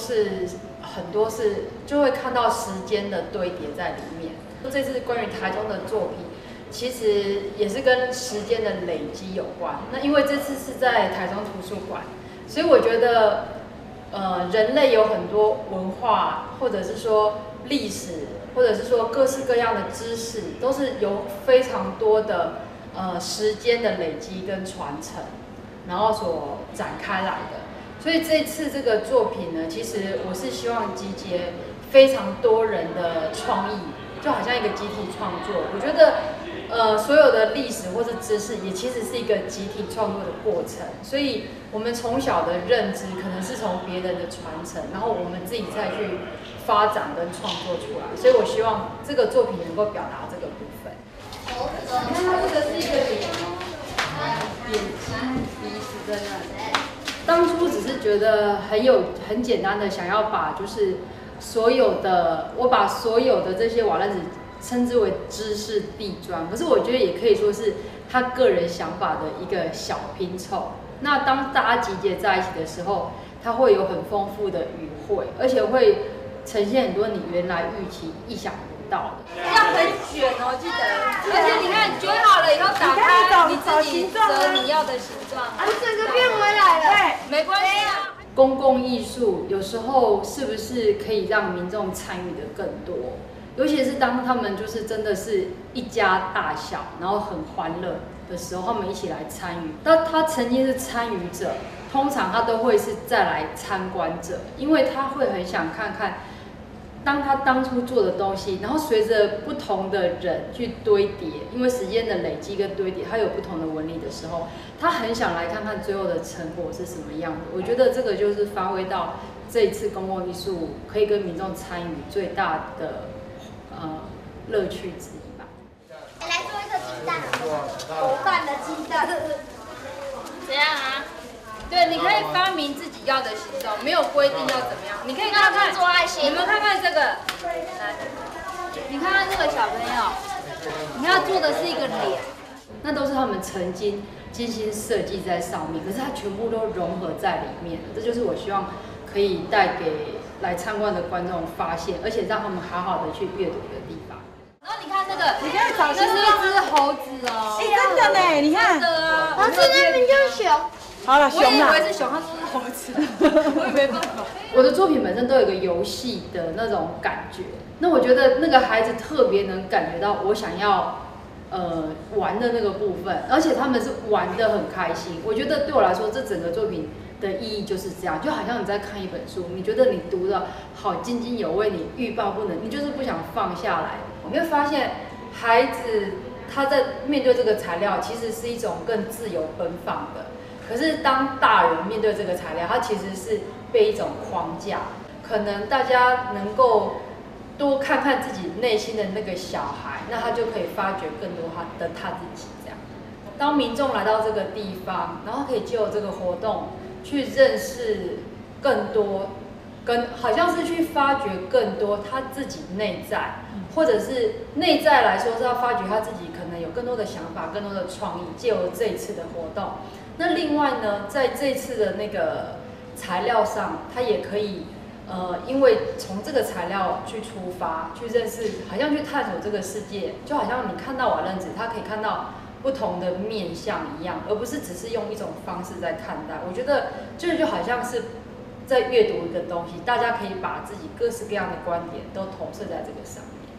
是很多是就会看到时间的堆叠在里面。这次关于台中的作品，其实也是跟时间的累积有关。那因为这次是在台中图书馆，所以我觉得，人类有很多文化，或者是说历史，或者是说各式各样的知识，都是由非常多的时间的累积跟传承，然后所展开来的。所以这次这个作品呢，其实我是希望集结非常多人的创意。就好像一个集体创作，我觉得，所有的历史或是知识，也其实是一个集体创作的过程。所以，我们从小的认知可能是从别人的传承，然后我们自己再去发展跟创作出来。所以我希望这个作品能够表达这个部分。你看，它这个是一个脸哦，眼睛、鼻子在那里。当初只是觉得很简单的，想要把就是我把所有的这些瓦楞纸称之为知识地砖，可是我觉得也可以说是他个人想法的一个小拼凑。那当大家集结在一起的时候，它会有很丰富的语汇，而且会呈现很多你原来预期意想不到的。这样很卷哦，记得。而且你看卷好了以后打开，你自己折你要的形状。啊，整个变回来了。对，没关系啊。公共艺术有时候是不是可以让民众参与的更多？尤其是当他们就是真的是一家大小，然后很欢乐的时候，他们一起来参与。那他曾经是参与者，通常他都会是再来参观者，因为他会很想看看，当他当初做的东西，然后随着不同的人去堆叠，因为时间的累积跟堆叠，它有不同的纹理的时候，他很想来看看最后的成果是什么样的。我觉得这个就是发挥到这一次公共艺术可以跟民众参与最大的乐趣之一吧。来做一个鸡蛋，狗蛋的鸡蛋。怎样啊？对，你可以发明自己要的形状，没有规定要怎么样。你可以看看做爱心，你们看看这个，来，你看看这个小朋友，你要做的是一个脸，那都是他们曾经精心设计在上面，可是它全部都融合在里面。这就是我希望可以带给来参观的观众发现，而且让他们好好的去阅读的地方。然后你看这个，你看这是一只猴子哦，真的呢，你看，真的啊，猴子那边就是熊。好了，我以熊啊，为是熊，他说是猴子，我也没办法。我的作品本身都有一个游戏的那种感觉，那我觉得那个孩子特别能感觉到我想要玩的那个部分，而且他们是玩得很开心。我觉得对我来说，这整个作品的意义就是这样，就好像你在看一本书，你觉得你读的好津津有味，你欲罢不能，你就是不想放下来。你会发现，孩子他在面对这个材料，其实是一种更自由奔放的。可是当大人面对这个材料，他其实是被一种框架。可能大家能够多看看自己内心的那个小孩，那他就可以发掘更多他自己这样。当民众来到这个地方，然后可以借由这个活动去认识更多，好像是去发掘更多他自己内在，或者是内在来说是要发掘他自己可能有更多的想法、更多的创意，借由这一次的活动。那另外呢，在这次的那个材料上，它也可以，因为从这个材料去出发，去认识，好像去探索这个世界，就好像你看到瓦楞纸，它可以看到不同的面向一样，而不是只是用一种方式在看待。我觉得这就好像是在阅读一个东西，大家可以把自己各式各样的观点都投射在这个上面。